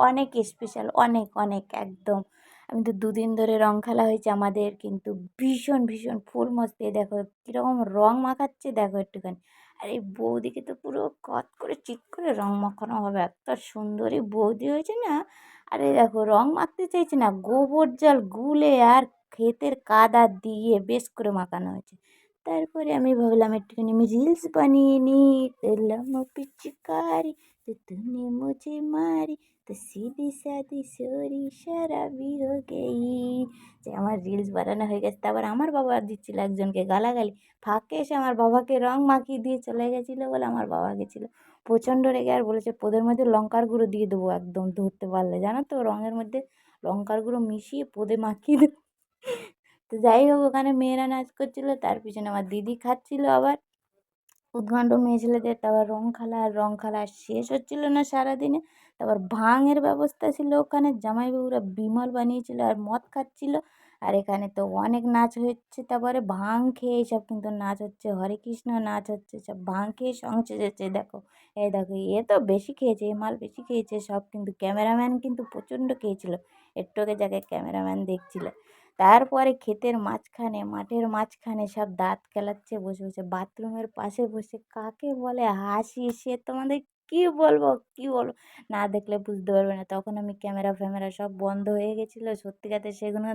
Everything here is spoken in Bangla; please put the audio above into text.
অনেক স্পেশাল, অনেক অনেক একদম। আমি তো দুদিন ধরে রং খেলা হয়েছে আমাদের, কিন্তু ভীষণ ভীষণ ফুল মস্তি। দেখো কীরকম রং মাখাচ্ছে, দেখো একটুখানি। আর এই বৌদিকে তো পুরো কত করে চিট করে রং মাখানো হবে, এত সুন্দরী বৌদি হয়েছে না। আরে দেখো রং মাখতে চাইছে না, গোবর জল গুলে আর ক্ষেতের কাদা দিয়ে বেশ করে মাখানো হয়েছে। তারপরে আমি ভাবলাম একটুখানি আমি রিলস বানিয়ে নিই, দিলাম পিচকারি তো तूने मुझे मारी তো सीधी सादी सोरी शराबी हो गई। যে আমার রিলস বানানো হয়ে গেছে। তারপর আমার বাবা দিচ্ছিল একজনকে গালাগালি, ফাঁকে এসে আমার বাবাকে রং মাখিয়ে দিয়ে চলে গেছিলো বলে আমার বাবা গেছিলো প্রচণ্ড রেগে, আর বলেছে পোদের মধ্যে লঙ্কার গুঁড়ো দিয়ে দেবো একদম ধরতে পারলে, জানো তো রঙের মধ্যে লঙ্কার গুঁড়ো মিশিয়ে পোদে মাখিয়ে দেবো। তো যাই হোক, ওখানে মেয়েরা নাচ করছিলো, তার পিছনে আমার দিদি খাচ্ছিল আবার উদ্ভণ্ড মেয়ে ছেলেদের। তারপর রং খেলা আর রং খেলা আর শেষ হচ্ছিল না সারাদিনে। তারপর ভাঙের ব্যবস্থা ছিল ওখানে, জামাইবাবুরা বিমল বানিয়েছিল আর মদ খাচ্ছিল। আর এখানে তো অনেক নাচ হচ্ছে, তারপরে ভাং খেয়ে সব কিন্তু নাচ হচ্ছে, হরে কৃষ্ণ নাচ হচ্ছে, সব ভাং খেয়ে সং সেজেছে। দেখো এই দেখো, এ তো বেশি খেয়েছে, এ মাল বেশি খেয়েছে সব, কিন্তু ক্যামেরাম্যান কিন্তু প্রচণ্ড খেয়েছিল। একটুকে জায়গায় ক্যামেরাম্যান দেখছিল। তারপরে ক্ষেতের মাঝখানে, মাঠের মাঝখানে সব দাঁত কেলাচ্ছে বসে বসে, বাথরুমের পাশে বসে। কাকে বলে হাসি সে তোমাদের কী বলবো, কী বলবো, না দেখলে বুঝতে পারবে না। তখন আমি ক্যামেরা ফ্যামেরা সব বন্ধ হয়ে গেছিলো, সত্যি কথা সেগুলো